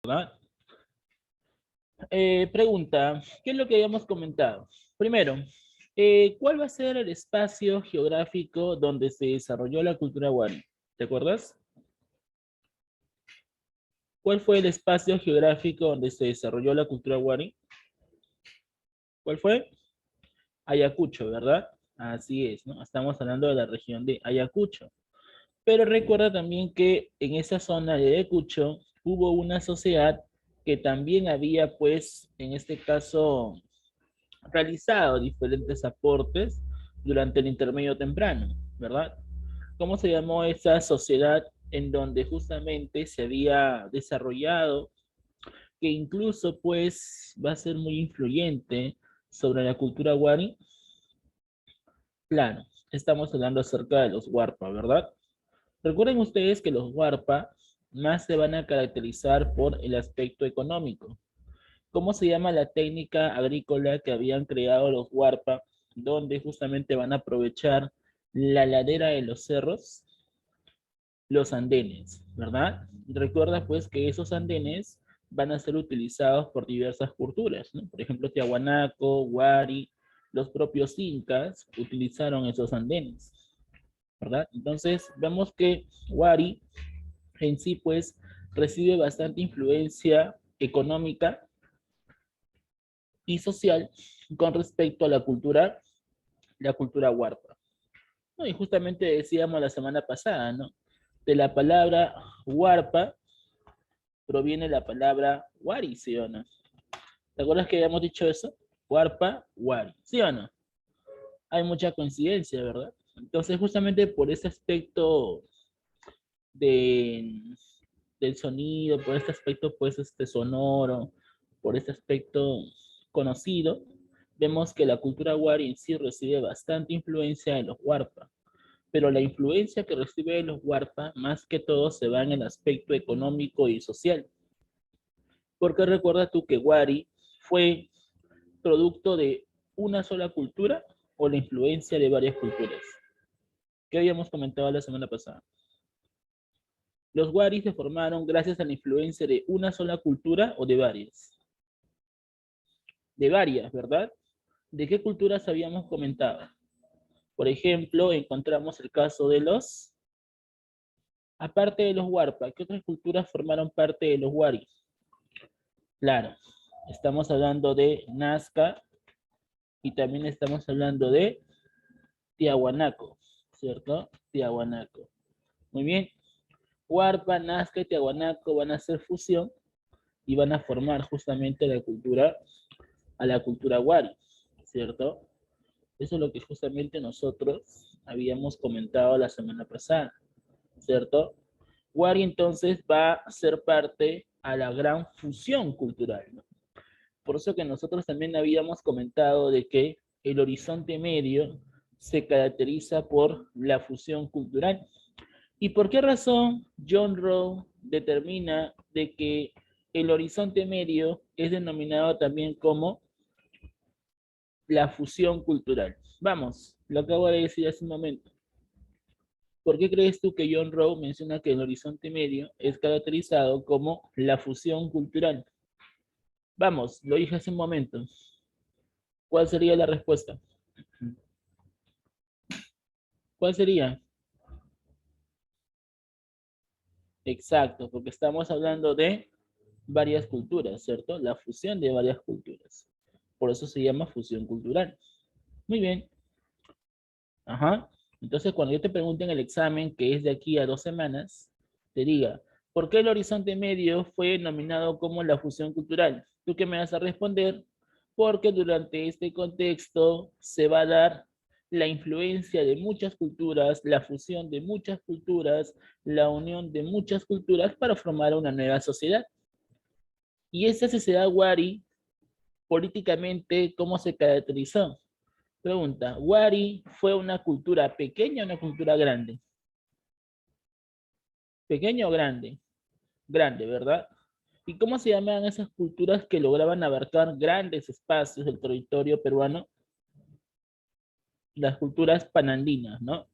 ¿verdad? Pregunta, ¿qué es lo que habíamos comentado? Primero, ¿cuál va a ser el espacio geográfico donde se desarrolló la cultura Wari? ¿Te acuerdas? ¿Cuál fue el espacio geográfico donde se desarrolló la cultura Wari? ¿Cuál fue? Ayacucho, ¿verdad? Así es, ¿no? Estamos hablando de la región de Ayacucho. Pero recuerda también que en esa zona de Ayacucho hubo una sociedad que también había, pues, en este caso, realizado diferentes aportes durante el intermedio temprano, ¿verdad? ¿Cómo se llamó esa sociedad en donde justamente se había desarrollado, que incluso pues va a ser muy influyente sobre la cultura wari? Claro, estamos hablando acerca de los Warpa, ¿verdad? Recuerden ustedes que los Warpa más se van a caracterizar por el aspecto económico. ¿Cómo se llama la técnica agrícola que habían creado los Warpa, donde justamente van a aprovechar la ladera de los cerros? Los andenes, ¿verdad? Recuerda pues que esos andenes van a ser utilizados por diversas culturas, ¿no? Por ejemplo, Tiahuanaco, Wari, los propios incas utilizaron esos andenes, ¿verdad? Entonces, vemos que Wari en sí pues recibe bastante influencia económica y social con respecto a la cultura huarpa, ¿no? Y justamente decíamos la semana pasada, ¿no? De la palabra huarpa proviene la palabra wari, ¿sí o no? ¿Te acuerdas que habíamos dicho eso? Huarpa, wari, ¿sí o no? Hay mucha coincidencia, ¿verdad? Entonces, justamente por ese aspecto de, del sonido, por este aspecto, pues, sonoro, por este aspecto conocido, vemos que la cultura wari en sí recibe bastante influencia de los huarpa, pero la influencia que recibe de los huarpa, más que todo, se va en el aspecto económico y social, porque recuerda tú que wari fue producto de una sola cultura o la influencia de varias culturas, que habíamos comentado la semana pasada. Los waris se formaron gracias a la influencia de una sola cultura o de varias. De varias, ¿verdad? ¿De qué culturas habíamos comentado? Por ejemplo, encontramos el caso de los, aparte de los Warpa, ¿qué otras culturas formaron parte de los Waris? Claro, estamos hablando de Nazca y también estamos hablando de Tiahuanaco, ¿cierto? Tiahuanaco. Muy bien. Warpa, Nazca y Tiahuanaco van a hacer fusión y van a formar justamente a la cultura Wari, ¿cierto? Eso es lo que justamente nosotros habíamos comentado la semana pasada, ¿cierto? Wari entonces va a ser parte a la gran fusión cultural, ¿no? Por eso que nosotros también habíamos comentado de que el horizonte medio se caracteriza por la fusión cultural. ¿Y por qué razón John Rowe determina de que el horizonte medio es denominado también como la fusión cultural? Vamos, lo acabo de decir hace un momento. ¿Por qué crees tú que John Rowe menciona que el horizonte medio es caracterizado como la fusión cultural? Vamos, lo dije hace un momento. ¿Cuál sería la respuesta? ¿Cuál sería? Exacto, porque estamos hablando de varias culturas, ¿cierto? La fusión de varias culturas. Por eso se llama fusión cultural. Muy bien. Ajá. Entonces, cuando yo te pregunte en el examen, que es de aquí a 2 semanas, te diga, ¿por qué el horizonte medio fue nominado como la fusión cultural? ¿Tú qué me vas a responder? Porque durante este contexto se va a dar la influencia de muchas culturas, la fusión de muchas culturas, la unión de muchas culturas para formar una nueva sociedad. Y esa sociedad Wari, políticamente, ¿cómo se caracterizó? Pregunta, ¿Wari fue una cultura pequeña o una cultura grande? ¿Pequeña o grande? Grande, ¿verdad? ¿Y cómo se llamaban esas culturas que lograban abarcar grandes espacios del territorio peruano? Las culturas panandinas, ¿no?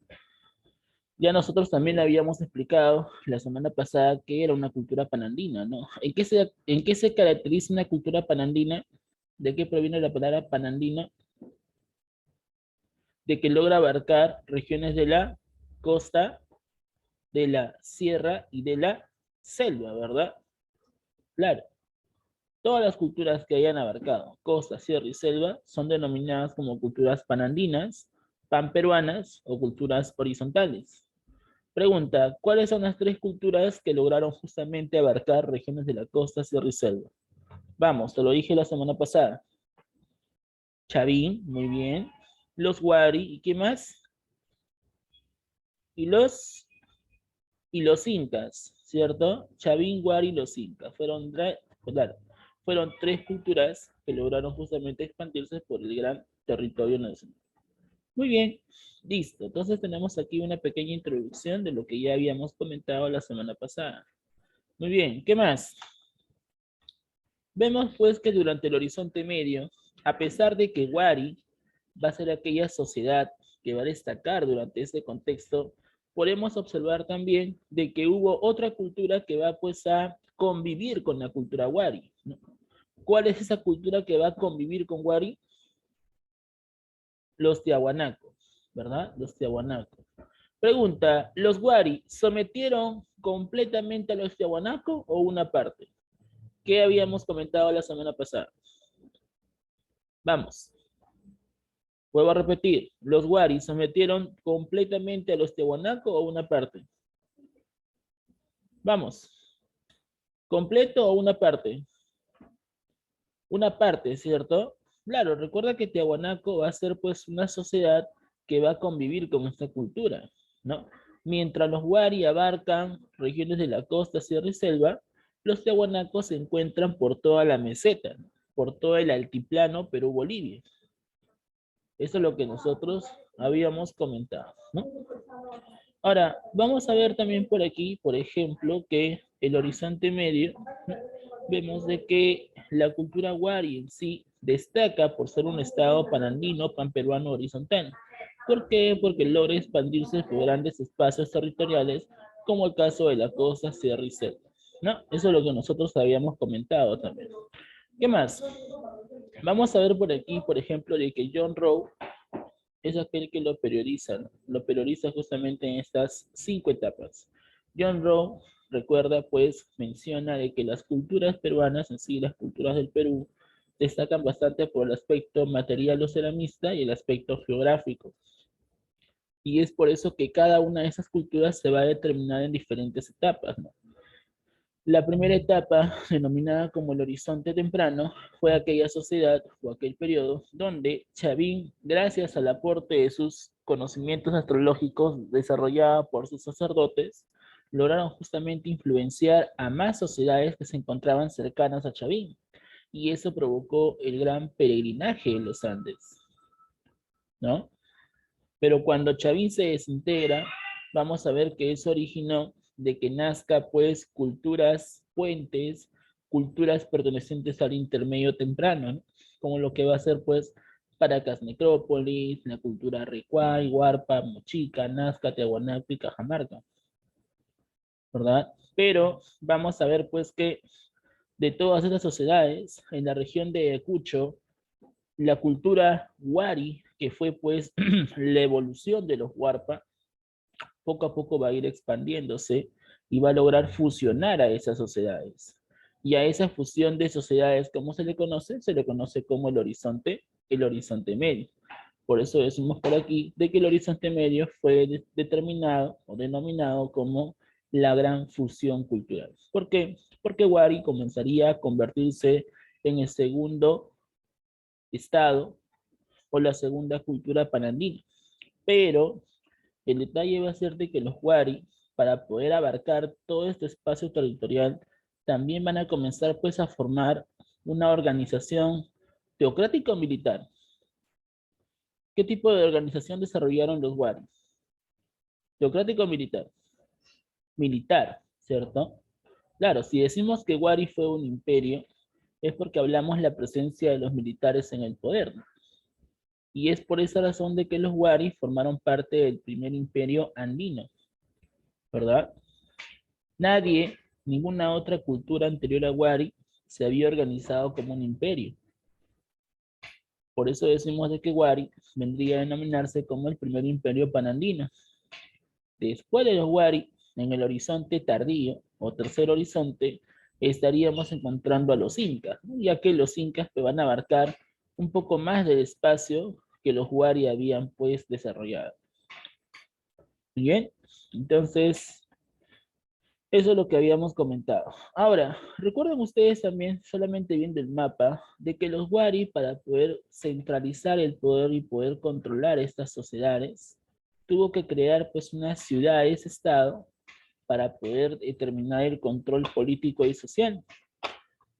Ya nosotros también habíamos explicado la semana pasada que era una cultura panandina, ¿no? En qué se caracteriza una cultura panandina? ¿De qué proviene la palabra panandina? De que logra abarcar regiones de la costa, de la sierra y de la selva, ¿verdad? Claro. Todas las culturas que hayan abarcado costa, sierra y selva son denominadas como culturas panandinas, panperuanas o culturas horizontales. Pregunta, ¿cuáles son las tres culturas que lograron justamente abarcar regiones de la costa, sierra y selva? Vamos, te lo dije la semana pasada. Chavín, muy bien. Los Wari, ¿y qué más? Y los incas, ¿cierto? Chavín, Wari y los incas. Claro, fueron tres culturas que lograron justamente expandirse por el gran territorio nacional. Muy bien, listo. Entonces tenemos aquí una pequeña introducción de lo que ya habíamos comentado la semana pasada. Muy bien, ¿qué más? Vemos pues que durante el Horizonte Medio, a pesar de que Wari va a ser aquella sociedad que va a destacar durante este contexto, podemos observar también de que hubo otra cultura que va pues a convivir con la cultura Wari, ¿no? ¿Cuál es esa cultura que va a convivir con Wari? Los tiahuanacos, ¿verdad? Los tiahuanacos. Pregunta, ¿los Wari sometieron completamente a los tiahuanacos o una parte? ¿Qué habíamos comentado la semana pasada? Vamos. Vuelvo a repetir, ¿los Wari sometieron completamente a los tiahuanacos o una parte? Vamos, ¿completo o una parte? Una parte, ¿cierto? Claro, recuerda que Tiahuanaco va a ser pues una sociedad que va a convivir con esta cultura, ¿no? Mientras los Wari abarcan regiones de la costa, sierra y selva, los Tiahuanacos se encuentran por toda la meseta, ¿no? Por todo el altiplano Perú-Bolivia. Eso es lo que nosotros habíamos comentado, ¿no? Ahora, vamos a ver también por aquí, por ejemplo, que el horizonte medio, ¿no? Vemos de que la cultura Wari en sí destaca por ser un estado panandino, panperuano horizontal. ¿Por qué? Porque logra expandirse por grandes espacios territoriales, como el caso de la costa, sierra y selva, ¿no? Eso es lo que nosotros habíamos comentado también. ¿Qué más? Vamos a ver por aquí, por ejemplo, de que John Rowe es aquel que lo periodiza, ¿no? Lo periodiza justamente en estas 5 etapas. John Rowe, recuerda, pues, menciona de que las culturas peruanas, en sí, las culturas del Perú, destacan bastante por el aspecto material o ceramista y el aspecto geográfico. Y es por eso que cada una de esas culturas se va a determinar en diferentes etapas, ¿no? La primera etapa, denominada como el horizonte temprano, fue aquella sociedad o aquel periodo donde Chavín, gracias al aporte de sus conocimientos astrológicos desarrollados por sus sacerdotes, lograron justamente influenciar a más sociedades que se encontraban cercanas a Chavín. Y eso provocó el gran peregrinaje en los Andes, ¿no? Pero cuando Chavín se desintegra, vamos a ver que eso originó de que nazca pues culturas puentes, culturas pertenecientes al intermedio temprano, ¿no? Como lo que va a ser pues Paracas Necrópolis, la cultura Recuay, Huarpa, Mochica, Nazca, Tiahuanaco y Cajamarca, ¿verdad? Pero vamos a ver pues que de todas estas sociedades, en la región de Ayacucho, la cultura Wari, que fue pues la evolución de los Huarpa, poco a poco va a ir expandiéndose y va a lograr fusionar a esas sociedades. Y a esa fusión de sociedades, ¿cómo se le conoce? Se le conoce como el horizonte medio. Por eso decimos por aquí de que el horizonte medio fue determinado o denominado como la gran fusión cultural. ¿Por qué? Porque Wari comenzaría a convertirse en el segundo estado o la segunda cultura panandina. Pero el detalle va a ser de que los Wari, para poder abarcar todo este espacio territorial, también van a comenzar pues a formar una organización teocrática o militar. ¿Qué tipo de organización desarrollaron los Wari? Teocrático o militar. Militar, ¿cierto? Claro, si decimos que Wari fue un imperio, es porque hablamos la presencia de los militares en el poder, ¿no? Y es por esa razón de que los Wari formaron parte del primer imperio andino. ¿verdad? Nadie, ninguna otra cultura anterior a Wari se había organizado como un imperio. Por eso decimos de que Wari vendría a denominarse como el primer imperio panandino. Después de los Wari, en el horizonte tardío o tercer horizonte, estaríamos encontrando a los incas, ¿no? Ya que los incas pues, van a abarcar un poco más del espacio que los Wari habían pues desarrollado. Bien, entonces eso es lo que habíamos comentado. Ahora, recuerden ustedes también, solamente viendo el mapa, de que los Wari, para poder centralizar el poder y poder controlar estas sociedades, tuvo que crear pues unas ciudades-estado para poder determinar el control político y social.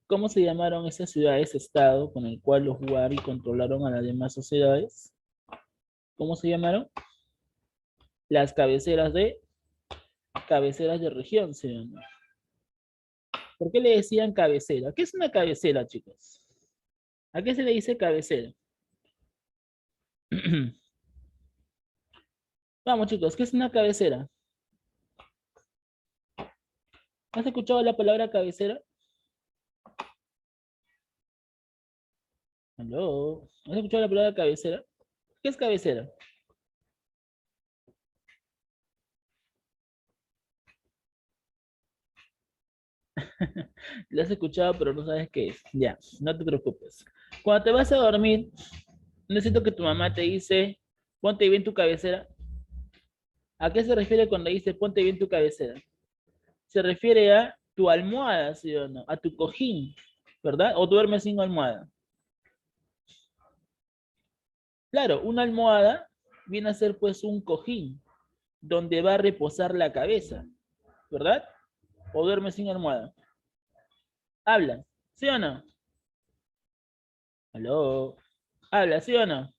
¿Cómo se llamaron esas ciudades-estado con el cual los Wari controlaron a las demás sociedades? ¿Cómo se llamaron? Las cabeceras de región, ¿sí o no? ¿Por qué le decían cabecera? ¿Qué es una cabecera, chicos? ¿A qué se le dice cabecera? Vamos, chicos, ¿qué es una cabecera? ¿Has escuchado la palabra cabecera? ¿Aló? ¿Has escuchado la palabra cabecera? ¿Qué es cabecera? Lo has escuchado, pero no sabes qué es. Ya, no te preocupes. Cuando te vas a dormir, necesito que tu mamá te dice, ponte bien tu cabecera. ¿A qué se refiere cuando dice ponte bien tu cabecera? Se refiere a tu almohada, ¿sí o no? A tu cojín, ¿verdad? O duermes sin almohada. Claro, una almohada viene a ser pues un cojín donde va a reposar la cabeza, ¿verdad? O duermes sin almohada. Habla, ¿sí o no? Aló. Habla, ¿sí o no?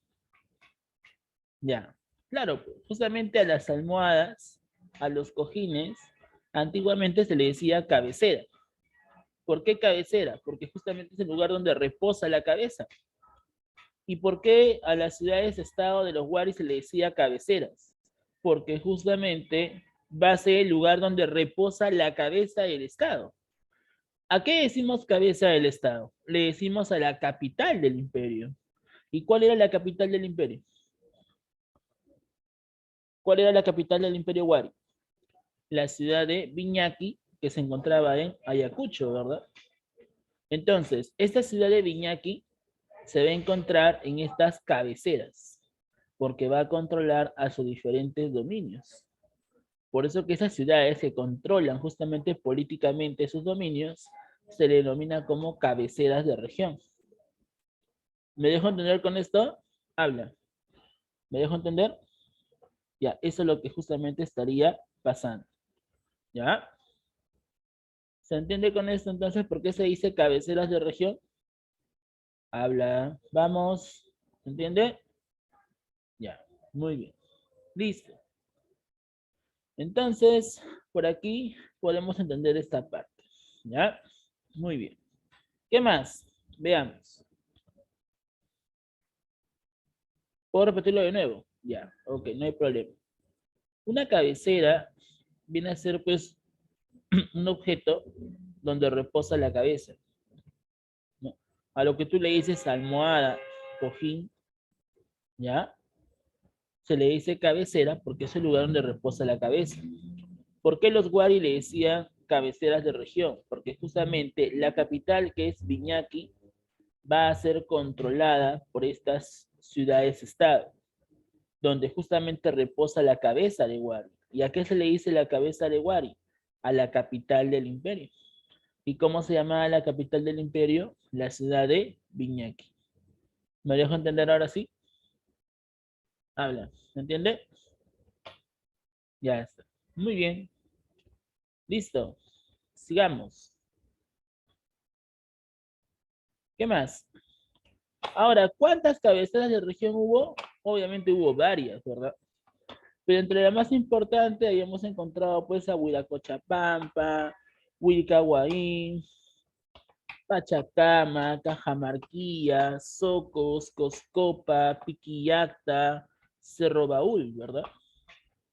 Ya. Claro, justamente a las almohadas, a los cojines, antiguamente se le decía cabecera. ¿Por qué cabecera? Porque justamente es el lugar donde reposa la cabeza. ¿Y por qué a las ciudades-estado de los Waris se le decía cabeceras? Porque justamente va a ser el lugar donde reposa la cabeza del Estado. ¿A qué decimos cabeza del Estado? Le decimos a la capital del imperio. ¿Y cuál era la capital del imperio? ¿Cuál era la capital del imperio Wari? La ciudad de Viñaki, que se encontraba en Ayacucho, ¿verdad? Entonces, esta ciudad de Viñaki se va a encontrar en estas cabeceras, porque va a controlar a sus diferentes dominios. Por eso que esas ciudades que controlan justamente políticamente sus dominios se le denomina como cabeceras de región. ¿Me dejo entender con esto? Habla. ¿Me dejo entender? Ya, eso es lo que justamente estaría pasando. ¿Ya? ¿Se entiende con esto entonces por qué se dice cabeceras de región? Habla. Vamos. ¿Se entiende? Ya. Muy bien. Listo. Entonces, por aquí podemos entender esta parte. ¿Ya? Muy bien. ¿Qué más? Veamos. ¿Puedo repetirlo de nuevo? Ya. Ok, no hay problema. Una cabecera viene a ser pues un objeto donde reposa la cabeza, ¿no? A lo que tú le dices almohada, cojín, ¿ya? Se le dice cabecera porque es el lugar donde reposa la cabeza. ¿Por qué los Wari le decían cabeceras de región? Porque justamente la capital, que es Viñaki, va a ser controlada por estas ciudades-estado, donde justamente reposa la cabeza de Wari. ¿Y a qué se le dice la cabeza de Wari? A la capital del imperio. ¿Y cómo se llamaba la capital del imperio? La ciudad de Viñaki. ¿Me dejo entender ahora sí? Habla. ¿Me entiende? Ya está. Muy bien. Listo. Sigamos. ¿Qué más? Ahora, ¿cuántas cabeceras de región hubo? Obviamente hubo varias, ¿verdad? Pero entre las más importantes habíamos encontrado pues a Huiracochapampa, Huilcahuaín, Pachacama, Cajamarquilla, Socos, Coscopa, Piquillacta, Cerro Baúl, ¿verdad?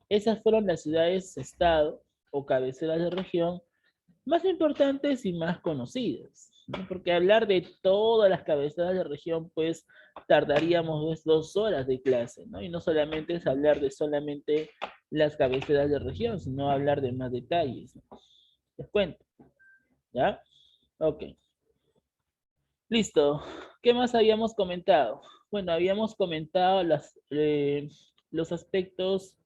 Esas fueron las ciudades-estado o cabeceras de región más importantes y más conocidas, ¿no? Porque hablar de todas las cabeceras de región, pues tardaríamos 2 horas de clase, ¿no? Y no solamente es hablar de solamente las cabeceras de región, sino hablar de más detalles, ¿no? Les cuento, ¿ya? Ok. Listo. ¿Qué más habíamos comentado? Bueno, habíamos comentado los aspectos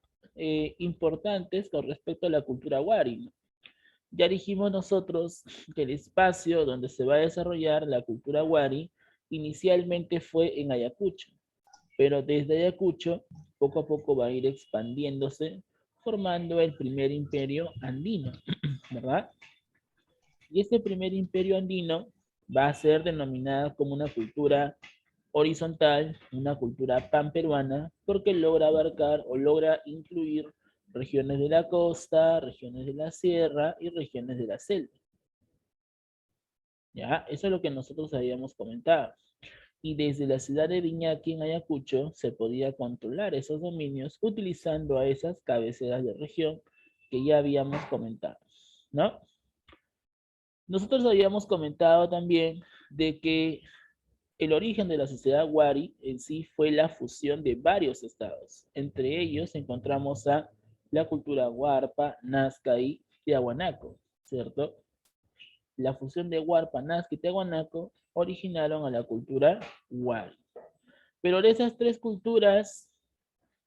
importantes con respecto a la cultura Wari, ¿no? Ya dijimos nosotros que el espacio donde se va a desarrollar la cultura Wari inicialmente fue en Ayacucho, pero desde Ayacucho poco a poco va a ir expandiéndose, formando el primer imperio andino, ¿verdad? Y este primer imperio andino va a ser denominada como una cultura horizontal, una cultura panperuana, porque logra abarcar o logra incluir regiones de la costa, regiones de la sierra y regiones de la selva. ¿Ya? Eso es lo que nosotros habíamos comentado. Y desde la ciudad de Viñaqui en Ayacucho se podía controlar esos dominios utilizando a esas cabeceras de región que ya habíamos comentado, ¿no? Nosotros habíamos comentado también de que el origen de la sociedad Wari en sí fue la fusión de varios estados. Entre ellos encontramos a la cultura Huarpa, Nazca y Tiahuanaco, ¿cierto? La fusión de Huarpa, Nazca y Tiahuanaco originaron a la cultura Wari. Pero de esas tres culturas,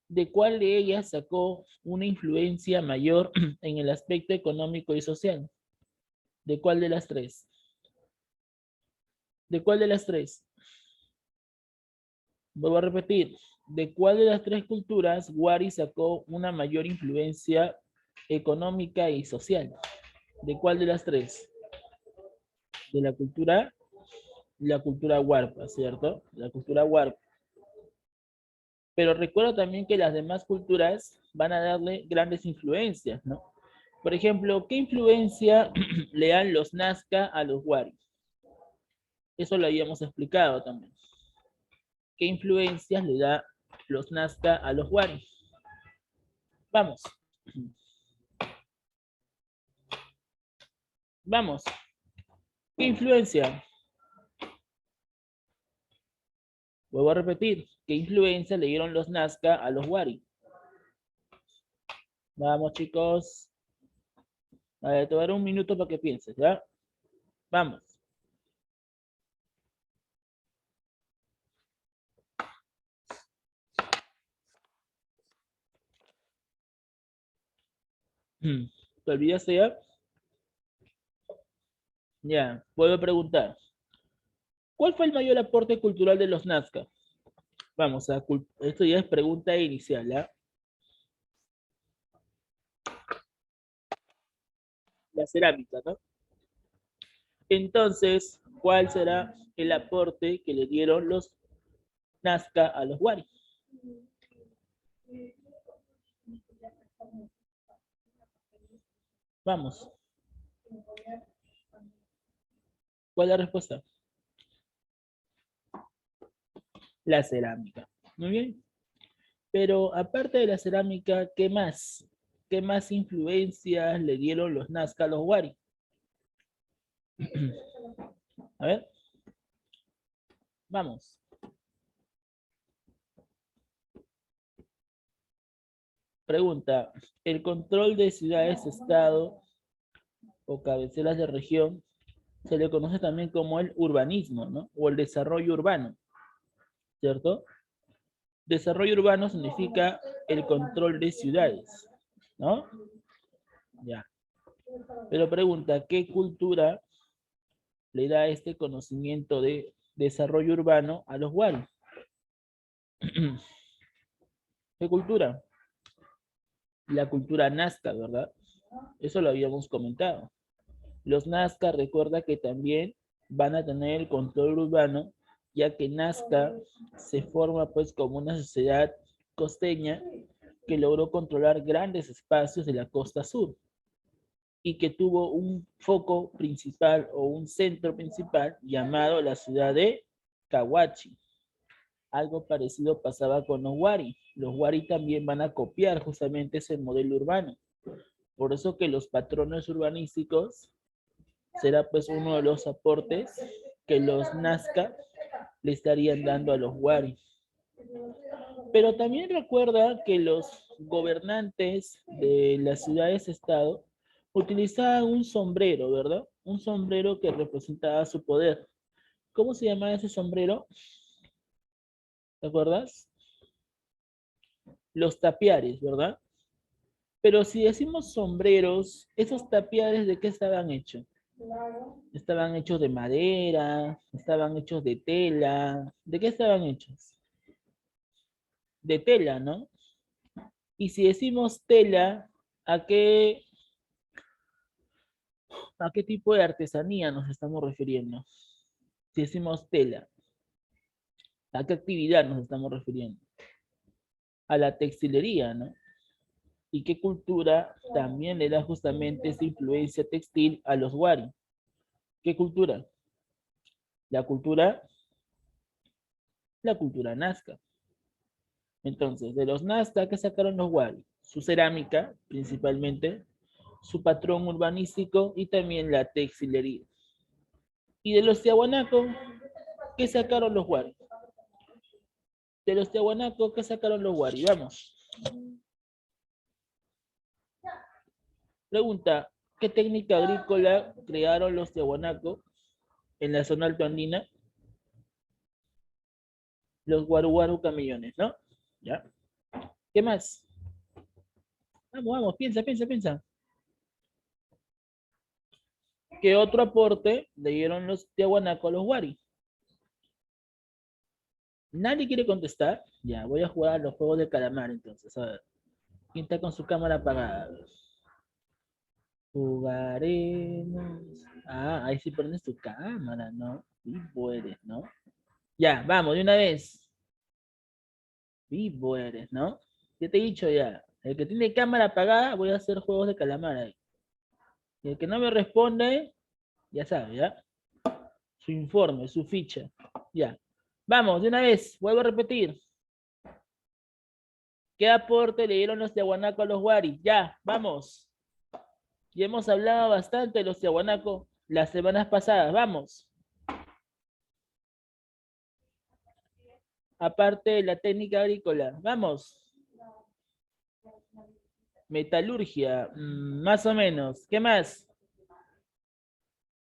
¿de cuál de ellas sacó una influencia mayor en el aspecto económico y social? ¿De cuál de las tres? ¿De cuál de las tres? Vuelvo a repetir, ¿de cuál de las tres culturas Wari sacó una mayor influencia económica y social? ¿De cuál de las tres? De la cultura Huarpa, ¿cierto? La cultura Huarpa. Pero recuerdo también que las demás culturas van a darle grandes influencias, ¿no? Por ejemplo, ¿qué influencia le dan los Nazca a los Wari? Eso lo habíamos explicado también. ¿Qué influencias le da los Nazca a los Wari? Vamos. Vamos. ¿Qué influencia? Vuelvo a repetir. ¿Qué influencia le dieron los Nazca a los Wari? Vamos, chicos. A ver, te voy a dar un minuto para que pienses, ¿ya? Vamos. ¿Te olvidaste ya? Ya, vuelvo a preguntar. ¿Cuál fue el mayor aporte cultural de los Nazca? Vamos, esto ya es pregunta inicial, ¿ya? La cerámica, ¿no? Entonces, ¿cuál será el aporte que le dieron los Nazca a los Wari? Vamos. ¿Cuál es la respuesta? La cerámica. Muy bien. Pero aparte de la cerámica, ¿qué más? ¿Qué más influencias le dieron los Nazca a los Wari? A ver. Vamos. Pregunta. ¿El control de ciudades-estado o cabeceras de región se le conoce también como el urbanismo, ¿no? O el desarrollo urbano, ¿cierto? Desarrollo urbano significa el control de ciudades, ¿no? Ya. Pero pregunta, ¿qué cultura le da este conocimiento de desarrollo urbano a los Wari? ¿Qué cultura? La cultura Nazca, ¿verdad? Eso lo habíamos comentado. Los Nazca, recuerda que también van a tener el control urbano, ya que Nazca se forma pues como una sociedad costeña que logró controlar grandes espacios de la costa sur y que tuvo un foco principal o un centro principal llamado la ciudad de Cahuachi. Algo parecido pasaba con los Wari. Los Wari también van a copiar justamente ese modelo urbano. Por eso que los patrones urbanísticos será pues uno de los aportes que los Nazca le estarían dando a los Wari. Pero también recuerda que los gobernantes de las ciudades-estado utilizaban un sombrero, ¿verdad? Un sombrero que representaba su poder. ¿Cómo se llamaba ese sombrero? ¿Te acuerdas? Los tapiares, ¿verdad? Pero si decimos sombreros, ¿esos tapiares de qué estaban hechos? Estaban hechos de madera, estaban hechos de tela. ¿De qué estaban hechos? De tela, ¿no? Y si decimos tela, ¿a qué tipo de artesanía nos estamos refiriendo? Si decimos tela, ¿a qué actividad nos estamos refiriendo? A la textilería, ¿no? ¿Y qué cultura también le da justamente esa influencia textil a los Wari? ¿Qué cultura? La cultura, la cultura Nazca. Entonces, de los Nazca, ¿qué sacaron los Wari? Su cerámica, principalmente, su patrón urbanístico y también la textilería. Y de los Tiahuanaco, ¿qué sacaron los Wari? De los Tiahuanaco, ¿qué sacaron los Wari? Vamos. Pregunta, ¿qué técnica agrícola crearon los Tiahuanaco en la zona altoandina? Los Guaruguaru camellones, ¿no? ¿Ya? ¿Qué más? Vamos, vamos, piensa, piensa, piensa. ¿Qué otro aporte le dieron los Tiahuanaco a los Wari? ¿Nadie quiere contestar? Ya, voy a jugar a los juegos de calamar entonces. A ver, ¿quién está con su cámara apagada? Jugaremos. Ah, ahí sí prendes tu cámara, ¿no? Vivo eres, ¿no? Ya, vamos, de una vez. Vivo eres, ¿no? Ya te he dicho ya. El que tiene cámara apagada, voy a hacer juegos de calamar ahí. Y el que no me responde, ya sabe, ¿ya? Su informe, su ficha. Ya. Vamos, de una vez, vuelvo a repetir. ¿Qué aporte le dieron los Tiahuanaco a los Wari? Ya, vamos. Ya hemos hablado bastante de los Tiahuanaco las semanas pasadas. Vamos. Aparte de la técnica agrícola. Vamos. Metalurgia. Más o menos. ¿Qué más?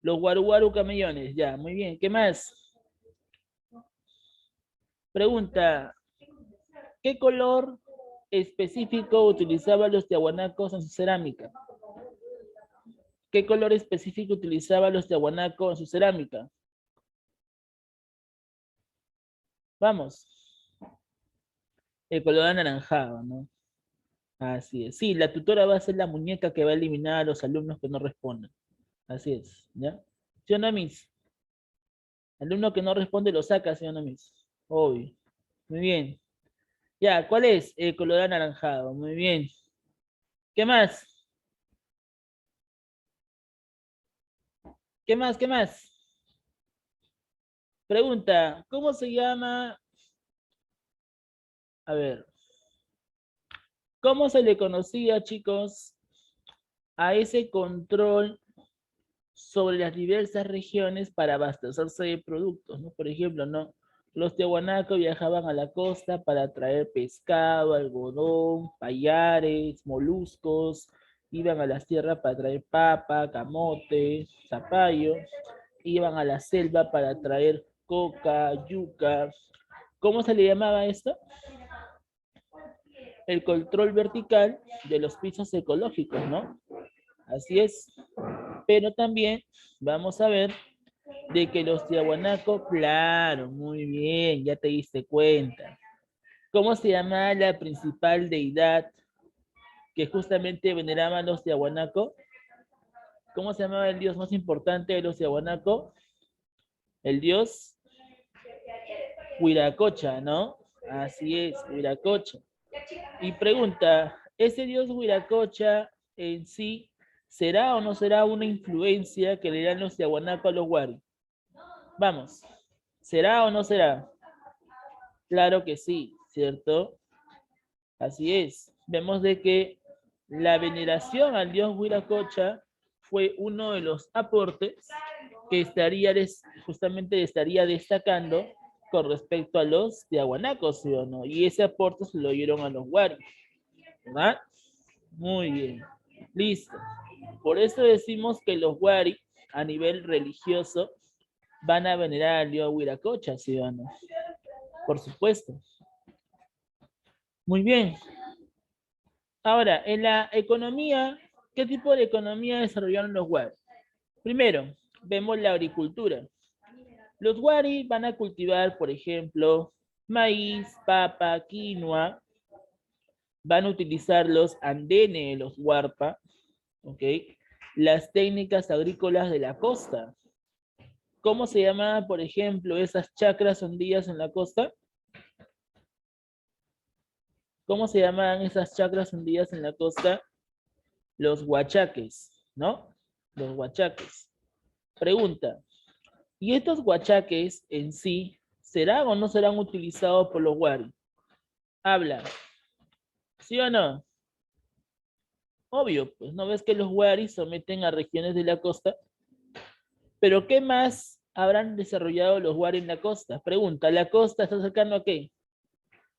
Los Guaruguaru camellones. Ya, muy bien. ¿Qué más? Pregunta. ¿Qué color específico utilizaban los tiahuanacos en su cerámica? ¿Qué color específico utilizaban los tiahuanacos en su cerámica? Vamos. El color anaranjado, ¿no? Así es. Sí, la tutora va a ser la muñeca que va a eliminar a los alumnos que no respondan. Así es, ¿ya? ¿Sí o no, Miss? Alumno que no responde lo saca, ¿sí o no, Miss? Obvio. Muy bien. Ya, ¿cuál es? El color anaranjado. Muy bien. ¿Qué más? ¿Qué más? ¿Qué más? Pregunta, ¿cómo se llama? A ver, ¿cómo se le conocía, chicos, a ese control sobre las diversas regiones para abastecerse de productos, ¿no? Por ejemplo, ¿no? Los tiahuanacos viajaban a la costa para traer pescado, algodón, payares, moluscos, iban a las tierras para traer papa, camote, zapallo, iban a la selva para traer coca, yuca. ¿Cómo se le llamaba esto? El control vertical de los pisos ecológicos, ¿no? Así es. Pero también vamos a ver de que los tiahuanacos, claro, muy bien, ya te diste cuenta. ¿Cómo se llama la principal deidad que justamente veneraban los tiahuanacos? ¿Cómo se llamaba el dios más importante de los tiahuanacos? El dios Huiracocha, ¿no? Así es, Huiracocha. Y pregunta, ¿ese dios Huiracocha en sí será o no será una influencia que le dan los tiahuanacos a los Wari? Vamos, ¿será o no será? Claro que sí, ¿cierto? Así es. Vemos de que La veneración al dios Huiracocha fue uno de los aportes que justamente estaría destacando con respecto a los tiahuanacos, ¿sí o no? Y ese aporte se lo dieron a los Wari, ¿verdad? Muy bien, listo. Por eso decimos que los Wari, a nivel religioso, van a venerar al dios Huiracocha, ¿sí o no? Por supuesto. Muy bien. Ahora, en la economía, ¿qué tipo de economía desarrollaron los Wari? Primero, vemos la agricultura. Los Wari van a cultivar, por ejemplo, maíz, papa, quinoa. Van a utilizar los andenes, los huarpa, ¿ok? Las técnicas agrícolas de la costa. ¿Cómo se llamaban, por ejemplo, esas chacras hundidas en la costa? ¿Cómo se llamaban esas chacras hundidas en la costa? Los huachaques, ¿no? Los huachaques. Pregunta, ¿y estos huachaques en sí serán o no serán utilizados por los Wari? Habla, ¿sí o no? Obvio, pues no ves que los Wari someten a regiones de la costa. Pero ¿qué más habrán desarrollado los Wari en la costa? Pregunta, ¿la costa está cercano a qué?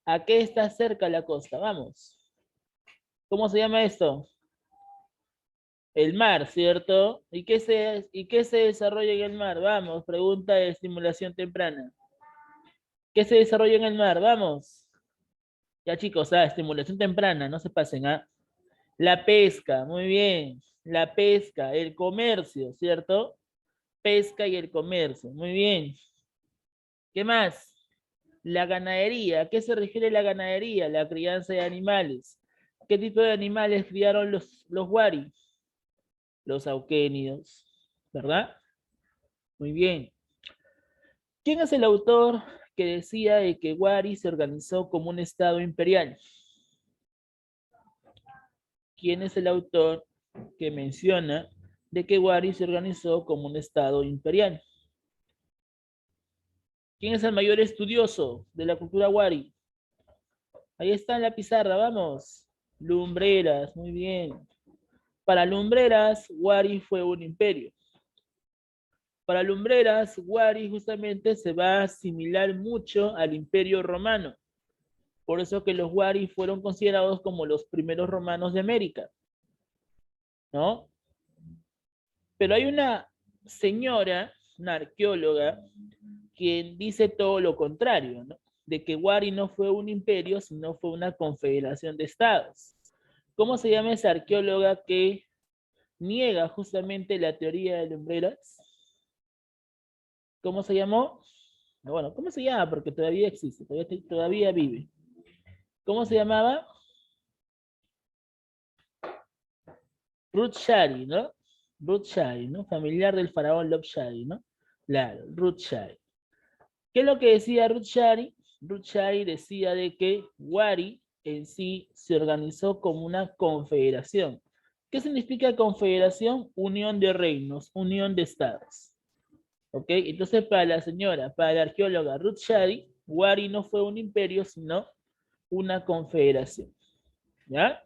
¿A qué está cerca la costa? Vamos. ¿Cómo se llama esto? El mar, ¿cierto? ¿Y qué se desarrolla en el mar? Vamos, pregunta de estimulación temprana. ¿Qué se desarrolla en el mar? Vamos. Ya chicos, estimulación temprana, no se pasen, ¿ah? La pesca, muy bien. La pesca, el comercio, ¿cierto? Pesca y el comercio, muy bien. ¿Qué más? La ganadería. ¿A qué se refiere la ganadería? La crianza de animales. ¿Qué tipo de animales criaron los Wari? Los auquénidos, ¿verdad? Muy bien. ¿Quién es el autor que decía de que Wari se organizó como un estado imperial? ¿Quién es el autor que menciona de que Wari se organizó como un estado imperial? ¿Quién es el mayor estudioso de la cultura Wari? Ahí está en la pizarra, vamos. Lumbreras, muy bien. Para Lumbreras, Wari fue un imperio. Para Lumbreras, Wari justamente se va a asimilar mucho al imperio romano. Por eso que los Wari fueron considerados como los primeros romanos de América, ¿no? Pero hay una señora, una arqueóloga, quien dice todo lo contrario, ¿no? De que Wari no fue un imperio, sino fue una confederación de estados. ¿Cómo se llama esa arqueóloga que niega justamente la teoría de Lumbreras? ¿Cómo se llamó? Bueno, ¿cómo se llama? Porque todavía existe, todavía vive. ¿Cómo se llamaba? Ruth Shari, ¿no? Ruth Shari, ¿no? Familiar del faraón Lop Shari, ¿no? Claro, Ruth Shari. ¿Qué es lo que decía Ruth Shari? Ruth Shari decía de que Wari en sí se organizó como una confederación. ¿Qué significa confederación? Unión de reinos, unión de estados. ¿Ok? Entonces, para la señora, para la arqueóloga Ruth Shari, Wari no fue un imperio, sino una confederación. ¿Ya?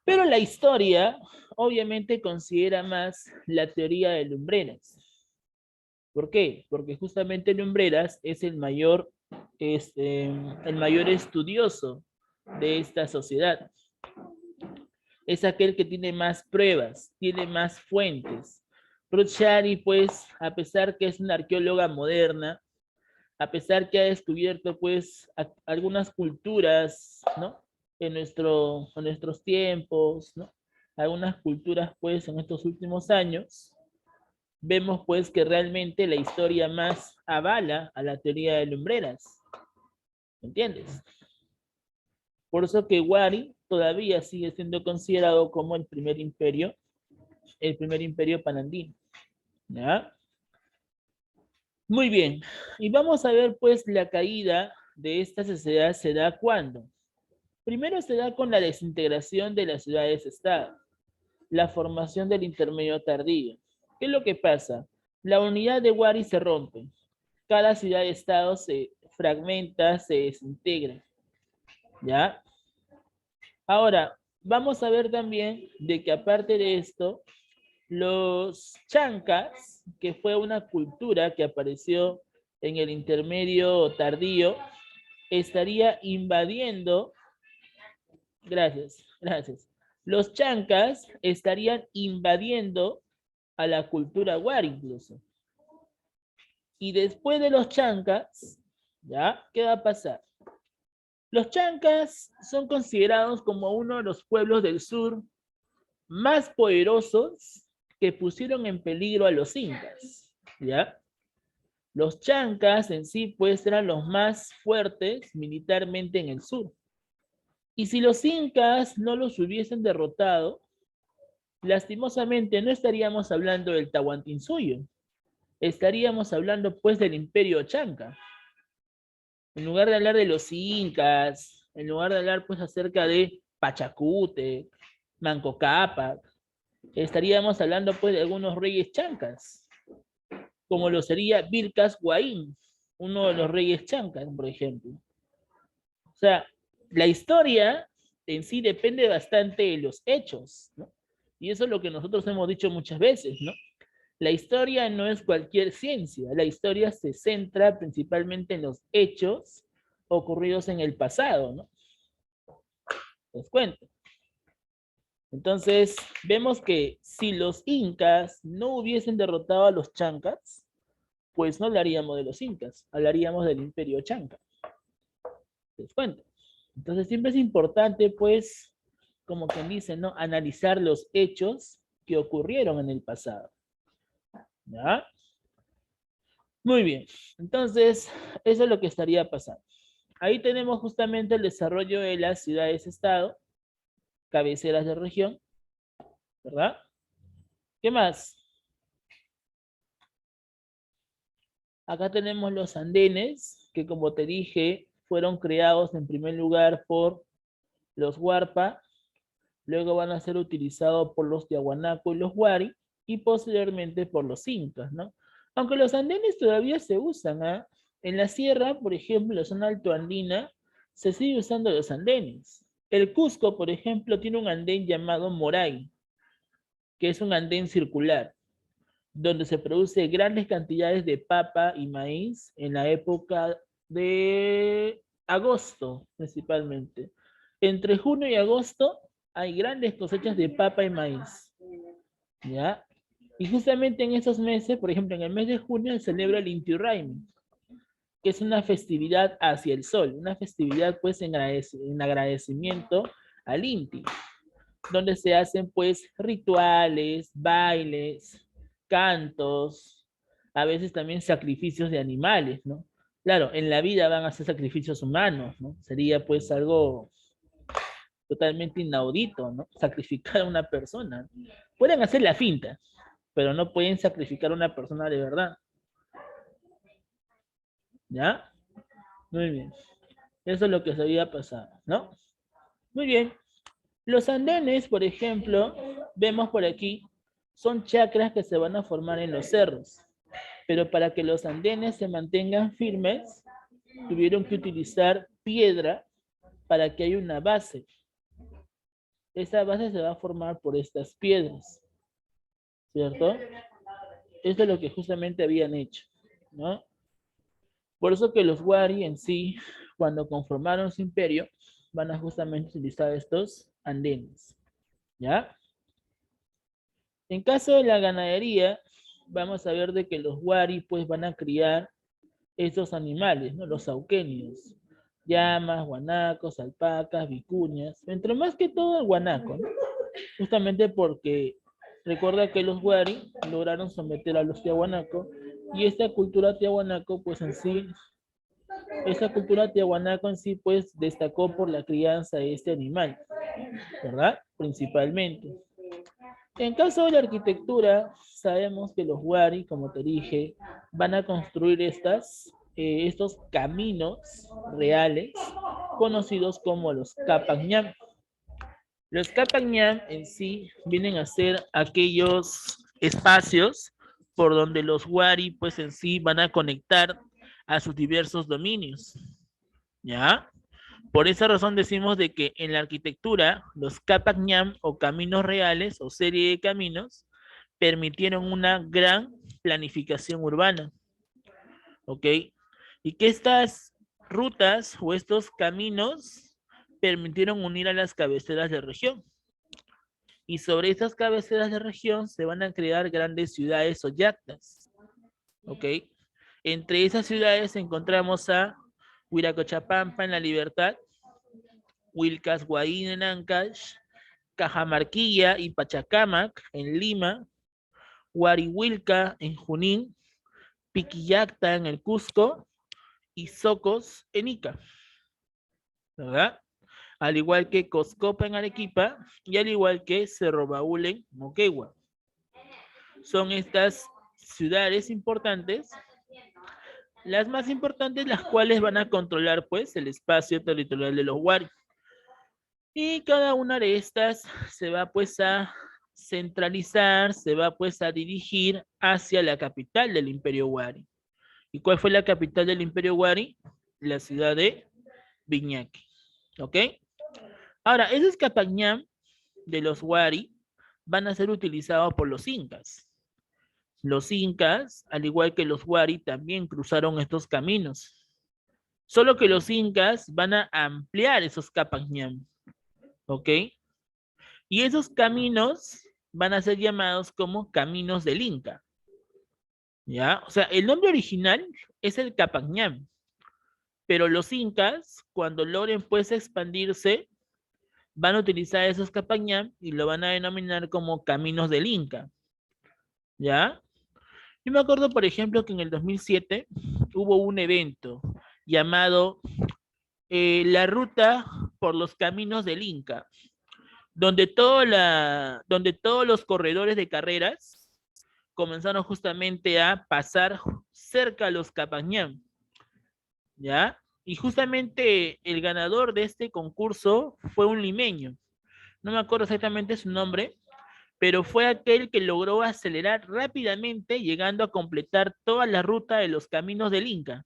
Pero la historia, obviamente, considera más la teoría de Lumbreras. ¿Por qué? Porque justamente Lumbreras es el mayor estudioso de esta sociedad. Es aquel que tiene más pruebas, tiene más fuentes. Ruth Shari, pues, a pesar que es una arqueóloga moderna, a pesar que ha descubierto, pues, algunas culturas, ¿no? En nuestros tiempos, ¿no? Algunas culturas, pues, en estos últimos años, vemos, pues, que realmente la historia más avala a la teoría de Lumbreras. ¿Me entiendes? Por eso que Wari todavía sigue siendo considerado como el primer imperio panandino. ¿Ya? Muy bien. Y vamos a ver, pues, la caída de esta sociedad se da cuando. Primero se da con la desintegración de las ciudades-estado, la formación del intermedio tardío. ¿Qué es lo que pasa? La unidad de Wari se rompe. Cada ciudad-estado se fragmenta, se desintegra. ¿Ya? Ahora, vamos a ver también de que aparte de esto, los chancas, que fue una cultura que apareció en el intermedio tardío, estaría invadiendo, gracias, los chancas estarían invadiendo a la cultura wari incluso. Y después de los chancas, ¿ya? ¿Qué va a pasar? Los chancas son considerados como uno de los pueblos del sur más poderosos que pusieron en peligro a los incas, ¿ya? Los chancas en sí, pues, eran los más fuertes militarmente en el sur. Y si los incas no los hubiesen derrotado, lastimosamente no estaríamos hablando del Tahuantinsuyo, estaríamos hablando, pues, del Imperio Chanca. En lugar de hablar de los incas, en lugar de hablar, pues, acerca de Pachacute, Manco Cápac, estaríamos hablando, pues, de algunos reyes chancas, como lo sería Vilcas Huaín, uno de los reyes chancas, por ejemplo. O sea, la historia en sí depende bastante de los hechos, ¿no? Y eso es lo que nosotros hemos dicho muchas veces, ¿no? La historia no es cualquier ciencia, la historia se centra principalmente en los hechos ocurridos en el pasado, ¿no? Les cuento. Entonces, vemos que si los incas no hubiesen derrotado a los chancas, pues no hablaríamos de los incas, hablaríamos del imperio chanca. Les cuento. Entonces, siempre es importante, pues, como quien dice, ¿no? Analizar los hechos que ocurrieron en el pasado. ¿Ya? Muy bien. Entonces, eso es lo que estaría pasando. Ahí tenemos justamente el desarrollo de las ciudades-estado, cabeceras de región, ¿verdad? ¿Qué más? Acá tenemos los andenes, que como te dije, fueron creados en primer lugar por los Huarpa, luego van a ser utilizados por los Tiahuanaco y los Huari, y posteriormente por los incas, ¿no? Aunque los andenes todavía se usan, ¿ah? En la sierra, por ejemplo, en la zona altoandina, se sigue usando los andenes. El Cusco, por ejemplo, tiene un andén llamado Moray, que es un andén circular, donde se produce grandes cantidades de papa y maíz en la época de agosto, principalmente. Entre junio y agosto hay grandes cosechas de papa y maíz, ¿ya? Y justamente en esos meses, por ejemplo, en el mes de junio se celebra el Inti Raymi, que es una festividad hacia el sol, una festividad pues en agradecimiento al Inti, donde se hacen pues rituales, bailes, cantos, a veces también sacrificios de animales, ¿no? Claro, en la vida van a ser sacrificios humanos, ¿no? Sería pues algo totalmente inaudito, ¿no? Sacrificar a una persona. Pueden hacer la finta, pero no pueden sacrificar a una persona de verdad. ¿Ya? Muy bien. Eso es lo que se había pasado, ¿no? Muy bien. Los andenes, por ejemplo, vemos por aquí, son chacras que se van a formar en los cerros. Pero para que los andenes se mantengan firmes, tuvieron que utilizar piedra para que haya una base. Esa base se va a formar por estas piedras, ¿cierto? Esto es lo que justamente habían hecho, ¿no? Por eso que los Wari en sí, cuando conformaron su imperio, van a justamente utilizar estos andenes, ¿ya? En caso de la ganadería, vamos a ver de que los Wari pues van a criar estos animales, ¿no? Los sauquenios, llamas, guanacos, alpacas, vicuñas, entre más que todo el guanaco, ¿no? Justamente porque recuerda que los Wari lograron someter a los tiahuanaco y esta cultura tiahuanaco pues en sí, esta cultura tiahuanaco en sí pues destacó por la crianza de este animal, ¿verdad? Principalmente. En caso de la arquitectura, sabemos que los Wari, como te dije, van a construir estos caminos reales conocidos como los Capac Ñam. Los Capac Ñam en sí vienen a ser aquellos espacios por donde los Wari pues en sí van a conectar a sus diversos dominios. ¿Ya? Por esa razón decimos de que en la arquitectura los Capac Ñam o caminos reales o serie de caminos permitieron una gran planificación urbana, ¿ok? Y que estas rutas o estos caminos permitieron unir a las cabeceras de región. Y sobre estas cabeceras de región se van a crear grandes ciudades o yactas, ¿ok? Entre esas ciudades encontramos a Huiracochapampa en La Libertad, Huilcashuaín en Ancash, Cajamarquilla y Pachacamac en Lima, Huarihuilca en Junín, Piquillacta en el Cusco y Socos en Ica, ¿verdad? Al igual que Coscopa en Arequipa y al igual que Cerro Baúl en Moquegua. Son estas ciudades importantes, las más importantes, las cuales van a controlar pues el espacio territorial de los Huari. Y cada una de estas se va pues a centralizar, se va pues a dirigir hacia la capital del Imperio Huari. ¿Y cuál fue la capital del Imperio Huari? La ciudad de Viñaqui. ¿Ok? Ahora, esos Capañán de los Huari van a ser utilizados por los incas. Los incas, al igual que los Huari, también cruzaron estos caminos. Solo que los incas van a ampliar esos Capañán. ¿Ok? Y esos caminos van a ser llamados como caminos del Inca. ¿Ya? O sea, el nombre original es el Capañán, pero los incas, cuando logren pues expandirse, van a utilizar esos Capañán y lo van a denominar como caminos del Inca. ¿Ya? Yo me acuerdo, por ejemplo, que en el 2007 hubo un evento llamado La Ruta por los Caminos del Inca, donde, donde todos los corredores de carreras comenzaron justamente a pasar cerca a los Capañán, ¿ya? Y justamente el ganador de este concurso fue un limeño. No me acuerdo exactamente su nombre, pero fue aquel que logró acelerar rápidamente, llegando a completar toda la ruta de los caminos del Inca,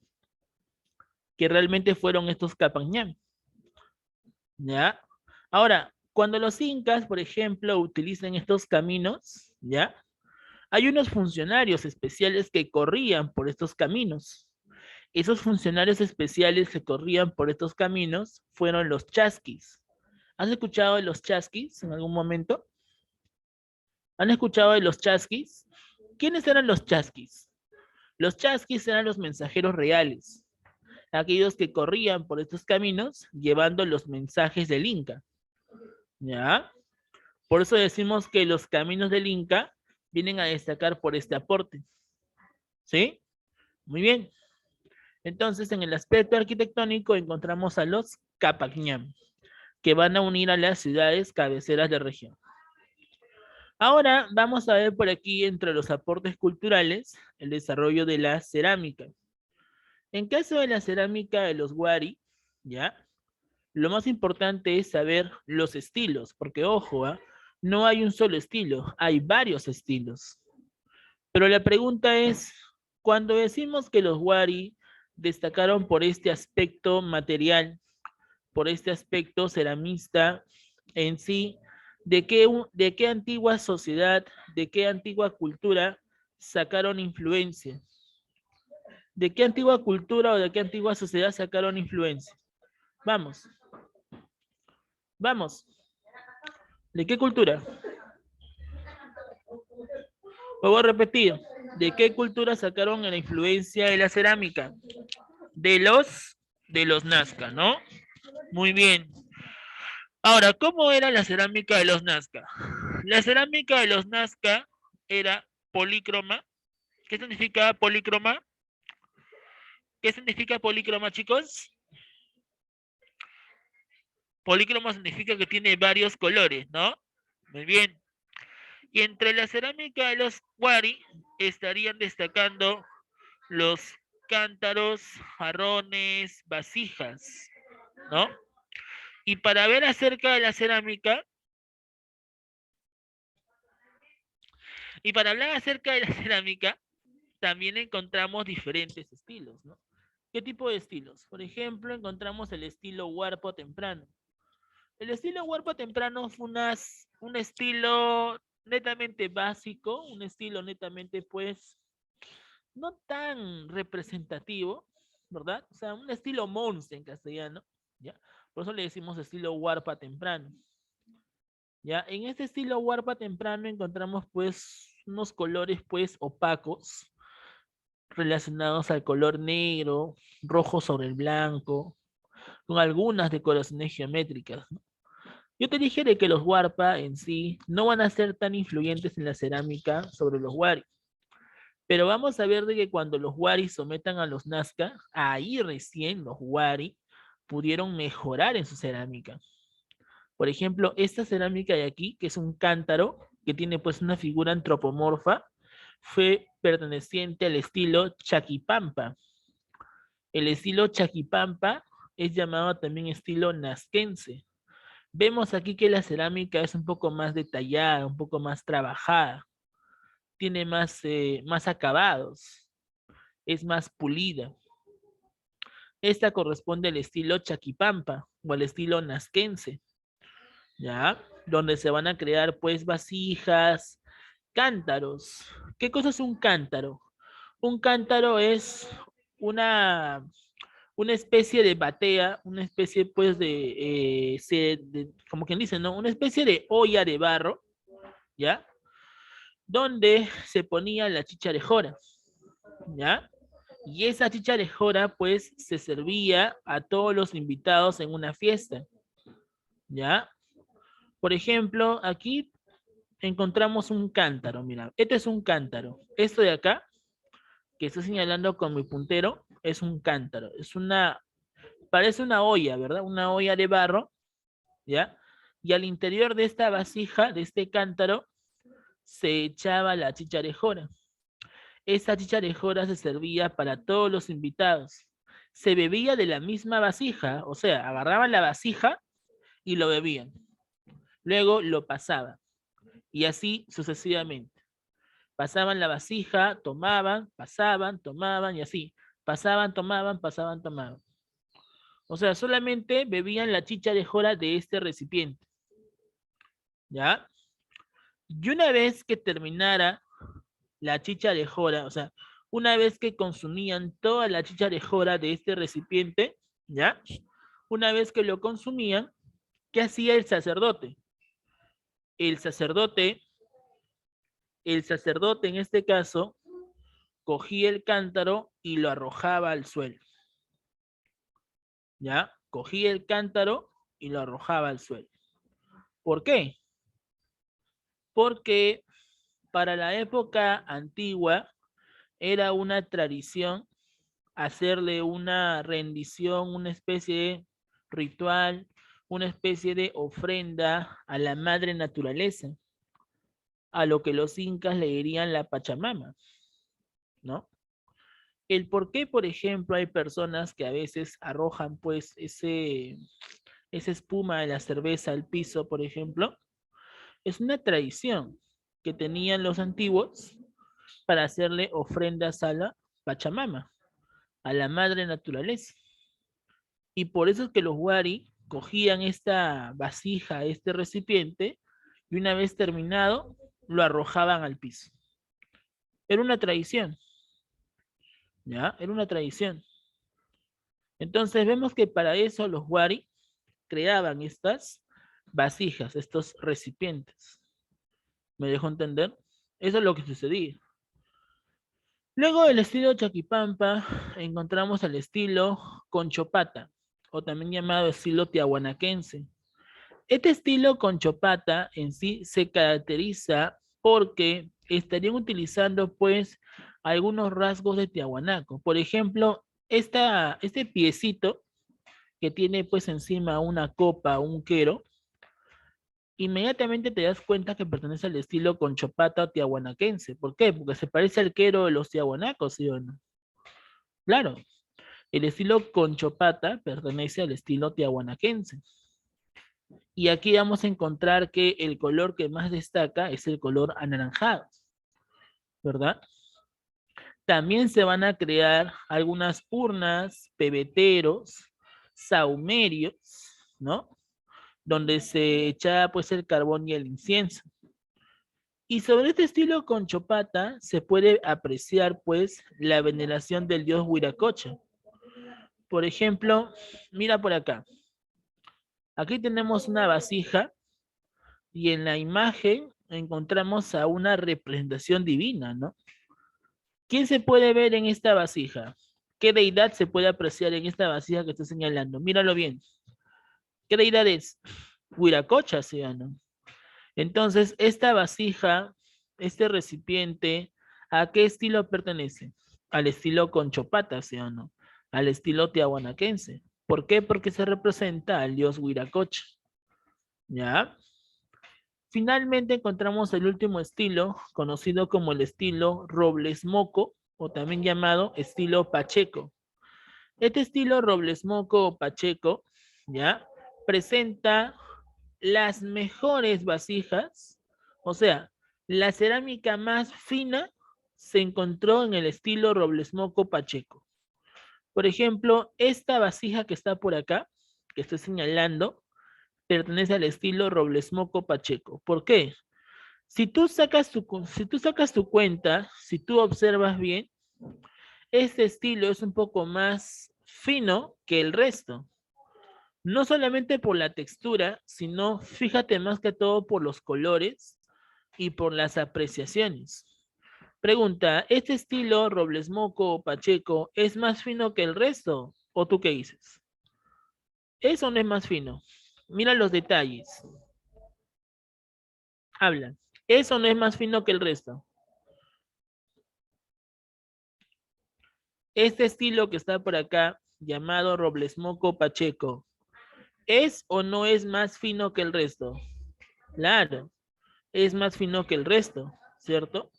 que realmente fueron estos Capañán, ¿ya? Ahora, cuando los incas, por ejemplo, utilizan estos caminos, ¿ya? Hay unos funcionarios especiales que corrían por estos caminos. Esos funcionarios especiales que corrían por estos caminos fueron los chasquis. ¿Has escuchado de los chasquis en algún momento? ¿Han escuchado de los chasquis? ¿Quiénes eran los chasquis? Los chasquis eran los mensajeros reales, aquellos que corrían por estos caminos llevando los mensajes del Inca. ¿Ya? Por eso decimos que los caminos del Inca vienen a destacar por este aporte. ¿Sí? Muy bien. Entonces, en el aspecto arquitectónico encontramos a los Capañán, que van a unir a las ciudades cabeceras de región. Ahora vamos a ver por aquí, entre los aportes culturales, el desarrollo de la cerámica. En caso de la cerámica de los Huari, ¿ya? Lo más importante es saber los estilos, porque ojo, ¿ah? No hay un solo estilo, hay varios estilos. Pero la pregunta es, cuando decimos que los Huari destacaron por este aspecto material, por este aspecto ceramista en sí, de qué antigua sociedad, de qué antigua cultura sacaron influencia? ¿De qué antigua cultura o de qué antigua sociedad sacaron influencia? Vamos, vamos. ¿De qué cultura? Vuelvo a repetir. ¿De qué cultura sacaron la influencia de la cerámica? De los Nazca, ¿no? Muy bien. Ahora, ¿cómo era la cerámica de los Nazca? La cerámica de los Nazca era polícroma. ¿Qué significa polícroma? ¿Qué significa polícroma, chicos? Polícroma significa que tiene varios colores, ¿no? Muy bien. Y entre la cerámica de los Huari estarían destacando los cántaros, jarrones, vasijas, ¿no? Y para ver acerca de la cerámica, y para hablar acerca de la cerámica, también encontramos diferentes estilos, ¿no? ¿Qué tipo de estilos? Por ejemplo, encontramos el estilo Huarpo temprano. El estilo Huarpo temprano fue un estilo netamente básico, un estilo netamente, pues, no tan representativo, ¿verdad? O sea, un estilo Monse en castellano, ¿ya? Por eso le decimos estilo Huarpa temprano. Ya, en este estilo Huarpa temprano encontramos pues unos colores pues opacos relacionados al color negro, rojo sobre el blanco, con algunas decoraciones geométricas, ¿no? Yo te dije de que los Huarpa en sí no van a ser tan influyentes en la cerámica sobre los Wari, pero vamos a ver de que cuando los Wari sometan a los Nazca, ahí recién los Wari pudieron mejorar en su cerámica. Por ejemplo, esta cerámica de aquí, que es un cántaro, que tiene pues una figura antropomorfa, fue perteneciente al estilo Chaquipampa. El estilo Chaquipampa es llamado también estilo nazquense. Vemos aquí que la cerámica es un poco más detallada, un poco más trabajada, tiene más acabados, es más pulida. Esta corresponde al estilo Chaquipampa o al estilo nazquense, ¿ya? Donde se van a crear pues vasijas, cántaros. ¿Qué cosa es un cántaro? Un cántaro es una, una especie de batea, una especie pues como quien dice, ¿no? Una especie de olla de barro, ¿ya? Donde se ponía la chicharejora, ¿ya? Y esa chicharejora pues se servía a todos los invitados en una fiesta, ¿ya? Por ejemplo, aquí encontramos un cántaro, mira, este es un cántaro. Esto de acá, que estoy señalando con mi puntero, es un cántaro. Parece una olla, ¿verdad? Una olla de barro, ¿ya? Y al interior de esta vasija, de este cántaro, se echaba la chicharejora. Esa chicharejora se servía para todos los invitados. Se bebía de la misma vasija, o sea, agarraban la vasija y lo bebían. Luego lo pasaban. Y así sucesivamente. Pasaban la vasija, tomaban, pasaban, tomaban y así. Pasaban, tomaban, pasaban, tomaban. O sea, solamente bebían la chicharejora de este recipiente. ¿Ya? Y una vez que terminara la chicharejora, o sea, una vez que consumían toda la chicharejora de este recipiente, ¿ya? Una vez que lo consumían, ¿qué hacía el sacerdote? El sacerdote, el sacerdote en este caso, cogía el cántaro y lo arrojaba al suelo. ¿Ya? Cogía el cántaro y lo arrojaba al suelo. ¿Por qué? Porque para la época antigua era una tradición hacerle una rendición, una especie de ritual, una especie de ofrenda a la madre naturaleza, a lo que los incas le dirían la Pachamama, ¿no? El por qué, por ejemplo, hay personas que a veces arrojan pues esa espuma de la cerveza al piso, por ejemplo, es una tradición que tenían los antiguos para hacerle ofrendas a la Pachamama, a la madre naturaleza. Y por eso es que los Wari cogían esta vasija, este recipiente, y una vez terminado, lo arrojaban al piso. Era una tradición, ¿ya? Era una tradición. Entonces vemos que para eso los Wari creaban estas vasijas, estos recipientes. ¿Me dejo entender? Eso es lo que sucedía. Luego del estilo Chaquipampa, encontramos el estilo Conchopata, o también llamado estilo tiahuanaquense. Este estilo Conchopata en sí se caracteriza porque estarían utilizando pues algunos rasgos de Tiahuanaco. Por ejemplo, este piecito que tiene pues encima una copa, un quero, inmediatamente te das cuenta que pertenece al estilo Conchopata o tiahuanaquense. ¿Por qué? Porque se parece al quero de los tiahuanacos, ¿sí o no? Claro, el estilo Conchopata pertenece al estilo tiahuanaquense. Y aquí vamos a encontrar que el color que más destaca es el color anaranjado, ¿verdad? También se van a crear algunas urnas, pebeteros, saumerios, ¿no? Donde se echa pues el carbón y el incienso. Y sobre este estilo Conchopata se puede apreciar pues la veneración del dios Huiracocha. Por ejemplo, mira por acá. Aquí tenemos una vasija y en la imagen encontramos a una representación divina, ¿no? ¿Quién se puede ver en esta vasija? ¿Qué deidad se puede apreciar en esta vasija que estoy señalando? Míralo bien. ¿Qué deidad es? Huiracocha, ¿sí o no? Entonces, esta vasija, este recipiente, ¿a qué estilo pertenece? Al estilo Conchopata, ¿sí o no? Al estilo tiahuanaquense. ¿Por qué? Porque se representa al dios Huiracocha. ¿Ya? Finalmente encontramos el último estilo, conocido como el estilo Robles Moco, o también llamado estilo Pacheco. Este estilo Robles Moco o Pacheco, ¿ya? Presenta las mejores vasijas, o sea, la cerámica más fina se encontró en el estilo Robles Moco Pacheco. Por ejemplo, esta vasija que está por acá, que estoy señalando, pertenece al estilo Robles Moco Pacheco. ¿Por qué? Si tú sacas tu cuenta, si tú observas bien, este estilo es un poco más fino que el resto. No solamente por la textura, sino fíjate más que todo por los colores y por las apreciaciones. Pregunta, ¿este estilo Robles Moco o Pacheco es más fino que el resto? ¿O tú qué dices? ¿Eso no es más fino? Mira los detalles. Habla. ¿Eso no es más fino que el resto? Este estilo que está por acá, llamado Robles Moco Pacheco, ¿es o no es más fino que el resto? Claro, es más fino que el resto, ¿cierto?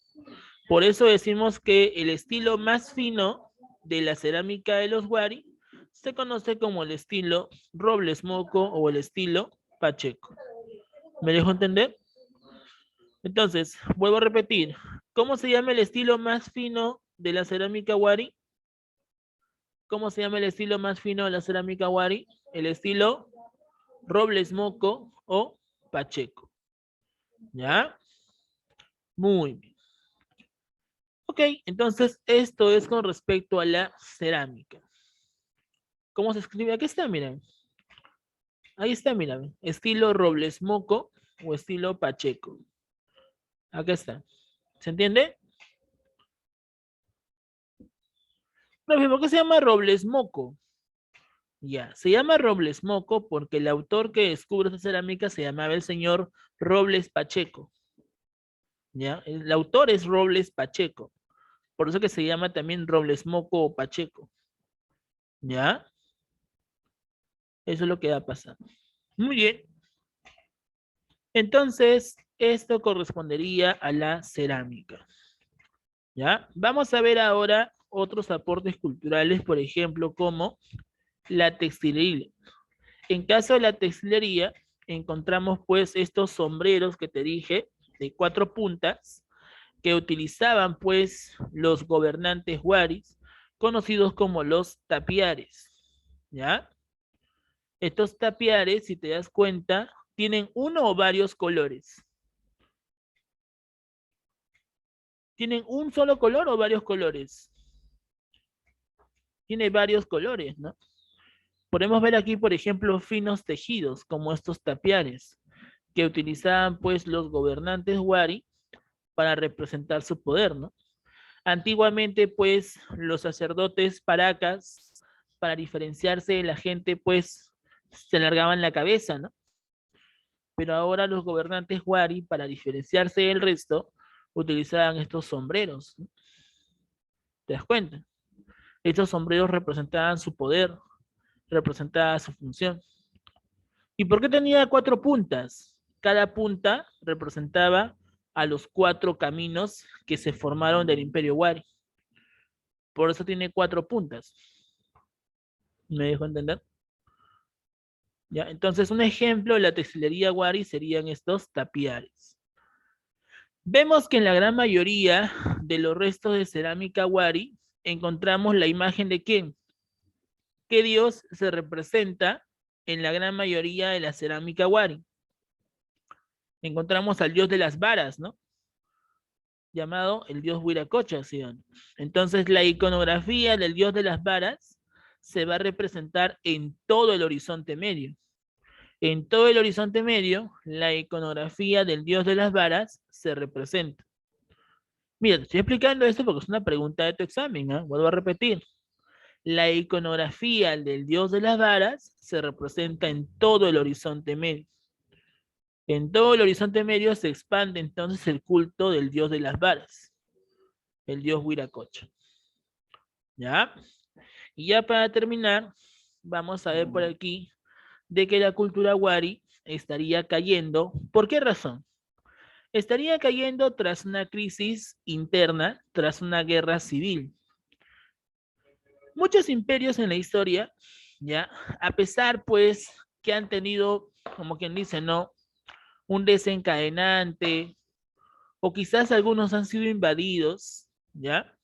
Por eso decimos que el estilo más fino de la cerámica de los Wari se conoce como el estilo Robles Moco o el estilo Pacheco. ¿Me dejo entender? Entonces, vuelvo a repetir. ¿Cómo se llama el estilo más fino de la cerámica Wari? ¿Cómo se llama el estilo más fino de la cerámica Wari? El estilo Robles Moco o Pacheco. ¿Ya? Muy bien. Ok, entonces esto es con respecto a la cerámica. ¿Cómo se escribe? Aquí está, miren. Ahí está, miren. Estilo Robles Moco o estilo Pacheco. Acá está. ¿Se entiende? Profe, ¿por qué se llama Robles Moco? Ya, se llama Robles Moco porque el autor que descubre esta cerámica se llamaba el señor Robles Pacheco. ¿Ya? El autor es Robles Pacheco. Por eso que se llama también Robles Moco o Pacheco. ¿Ya? Eso es lo que va a pasar. Muy bien. Entonces, esto correspondería a la cerámica. ¿Ya? Vamos a ver ahora otros aportes culturales, por ejemplo, como la textilería. En caso de la textilería, encontramos pues estos sombreros que te dije, de 4 puntas, que utilizaban pues los gobernantes huaris, conocidos como los tapiares. ¿Ya? Estos tapiares, si te das cuenta, tienen uno o varios colores. ¿Tienen un solo color o varios colores? Tiene varios colores, ¿no? Podemos ver aquí, por ejemplo, finos tejidos, como estos tapiares, que utilizaban pues los gobernantes wari para representar su poder, ¿no? Antiguamente, pues, los sacerdotes paracas, para diferenciarse de la gente, pues, se alargaban la cabeza, ¿no? Pero ahora los gobernantes wari, para diferenciarse del resto, utilizaban estos sombreros, ¿no? ¿Te das cuenta? Estos sombreros representaban su poder, representaban su función. ¿Y por qué tenía 4 puntas? Cada punta representaba a los 4 caminos que se formaron del Imperio Wari. Por eso tiene 4 puntas. ¿Me dejo entender? ¿Ya? Entonces, un ejemplo de la textilería Wari serían estos tapiares. Vemos que en la gran mayoría de los restos de cerámica Wari encontramos la imagen de ¿quién? ¿Qué dios se representa en la gran mayoría de la cerámica Wari? Encontramos al dios de las varas, ¿no? Llamado el dios Huiracocha, ¿sí? Entonces la iconografía del dios de las varas se va a representar en todo el horizonte medio. En todo el horizonte medio, la iconografía del dios de las varas se representa. Mira, te estoy explicando esto porque es una pregunta de tu examen, ¿eh? Vuelvo a repetir. La iconografía del dios de las varas se representa en todo el horizonte medio. En todo el horizonte medio se expande entonces el culto del dios de las varas, el dios Huiracocha. ¿Ya? Y ya para terminar, vamos a ver por aquí de que la cultura Wari estaría cayendo. ¿Por qué razón? Estaría cayendo tras una crisis interna, tras una guerra civil. Muchos imperios en la historia, ya, a pesar pues que han tenido, como quien dice, ¿no? Un desencadenante, o quizás algunos han sido invadidos, ¿ya?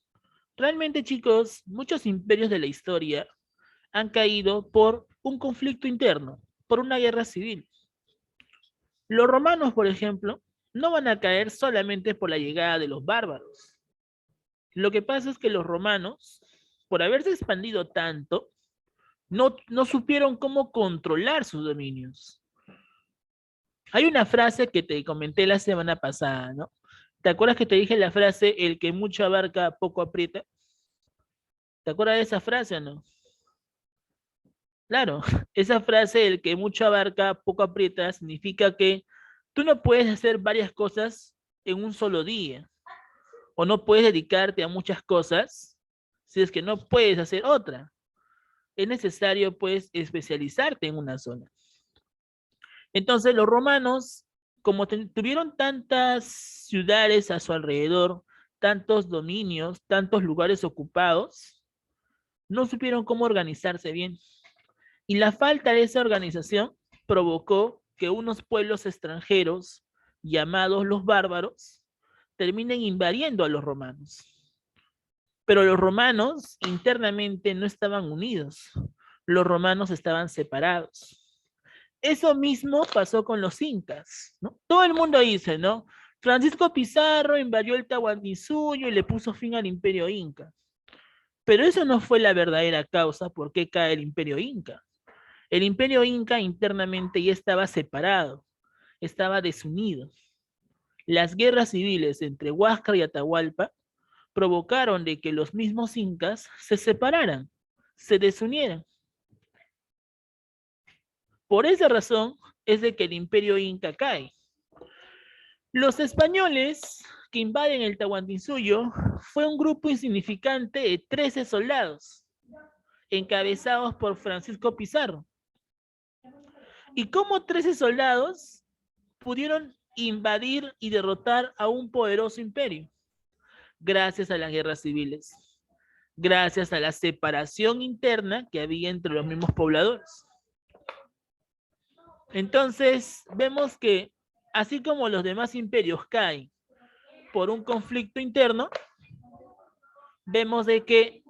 Realmente, chicos, muchos imperios de la historia han caído por un conflicto interno, por una guerra civil. Los romanos, por ejemplo, no van a caer solamente por la llegada de los bárbaros. Lo que pasa es que los romanos, por haberse expandido tanto, no supieron cómo controlar sus dominios. Hay una frase que te comenté la semana pasada, ¿no? ¿Te acuerdas que te dije la frase, el que mucho abarca, poco aprieta? ¿Te acuerdas de esa frase o no? Claro, esa frase, el que mucho abarca, poco aprieta, significa que tú no puedes hacer varias cosas en un solo día, o no puedes dedicarte a muchas cosas si es que no puedes hacer otra. Es necesario, pues, especializarte en una zona. Entonces, los romanos, como tuvieron tantas ciudades a su alrededor, tantos dominios, tantos lugares ocupados, no supieron cómo organizarse bien. Y la falta de esa organización provocó que unos pueblos extranjeros, llamados los bárbaros, terminen invadiendo a los romanos. Pero los romanos internamente no estaban unidos. Los romanos estaban separados. Eso mismo pasó con los incas, ¿no? Todo el mundo dice, ¿no? Francisco Pizarro invadió el Tahuantinsuyo y le puso fin al imperio inca. Pero eso no fue la verdadera causa por qué cae el imperio inca. El imperio inca internamente ya estaba separado, estaba desunido. Las guerras civiles entre Huáscar y Atahualpa provocaron de que los mismos incas se separaran, se desunieran. Por esa razón es de que el imperio inca cae. Los españoles que invaden el Tahuantinsuyo fue un grupo insignificante de 13 soldados, encabezados por Francisco Pizarro. ¿Y cómo 13 soldados pudieron invadir y derrotar a un poderoso imperio? Gracias a las guerras civiles, gracias a la separación interna que había entre los mismos pobladores. Entonces, vemos que así como los demás imperios caen por un conflicto interno, vemos de que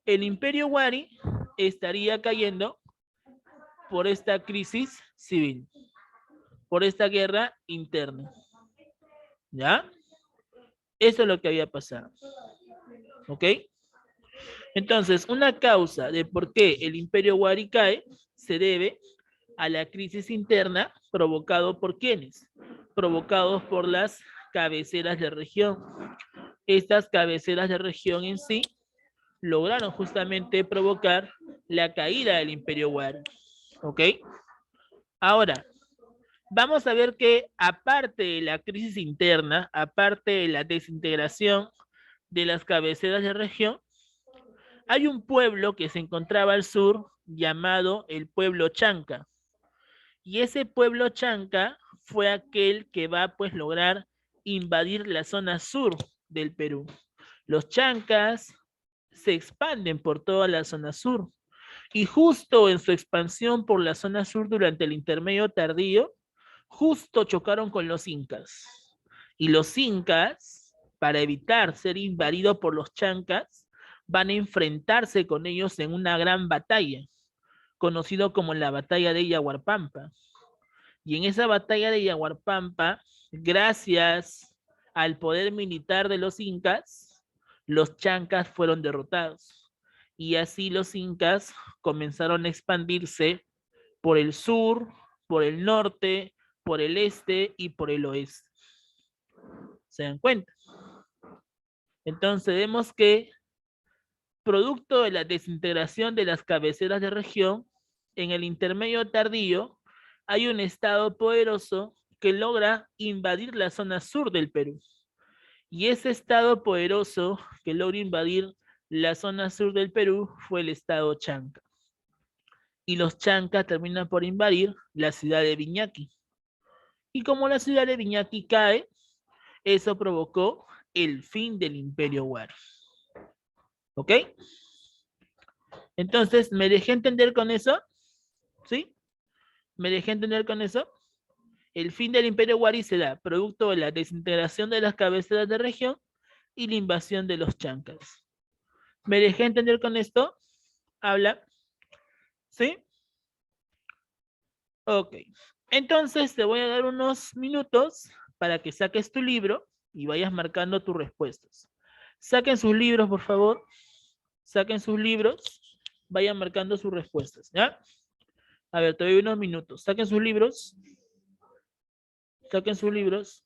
el imperio Wari estaría cayendo por esta crisis civil, por esta guerra interna. ¿Ya? Eso es lo que había pasado. ¿Ok? Entonces, una causa de por qué el imperio Wari cae se debe a la crisis interna provocado por ¿quiénes? Provocados por las cabeceras de región. Estas cabeceras de región en sí lograron justamente provocar la caída del imperio Wari. ¿Ok? Ahora, vamos a ver que aparte de la crisis interna, aparte de la desintegración de las cabeceras de región, hay un pueblo que se encontraba al sur llamado el pueblo Chanca. Y ese pueblo Chanca fue aquel que va pues lograr invadir la zona sur del Perú. Los chancas se expanden por toda la zona sur. Y justo en su expansión por la zona sur durante el intermedio tardío, justo chocaron con los incas. Y los incas, para evitar ser invadidos por los chancas, van a enfrentarse con ellos en una gran batalla, conocido como la batalla de Yaguarpampa. Y en esa batalla de Yaguarpampa, gracias al poder militar de los incas, los chancas fueron derrotados. Y así los incas comenzaron a expandirse por el sur, por el norte, por el este y por el oeste. ¿Se dan cuenta? Entonces vemos que producto de la desintegración de las cabeceras de región, en el intermedio tardío hay un estado poderoso que logra invadir la zona sur del Perú. Y ese estado poderoso que logra invadir la zona sur del Perú fue el estado Chanca. Y los Chancas terminan por invadir la ciudad de Viñaqui. Y como la ciudad de Viñaqui cae, eso provocó el fin del Imperio Huari. ¿Ok? Entonces, ¿me dejé entender con eso? ¿Sí? ¿Me dejé entender con eso? El fin del Imperio Huari se da producto de la desintegración de las cabeceras de región y la invasión de los chancas. ¿Me dejé entender con esto? ¿Habla? ¿Sí? Ok. Entonces te voy a dar unos minutos para que saques tu libro y vayas marcando tus respuestas. Saquen sus libros, por favor. Saquen sus libros. Vayan marcando sus respuestas, ¿ya? A ver, te doy unos minutos. Saquen sus libros. Saquen sus libros.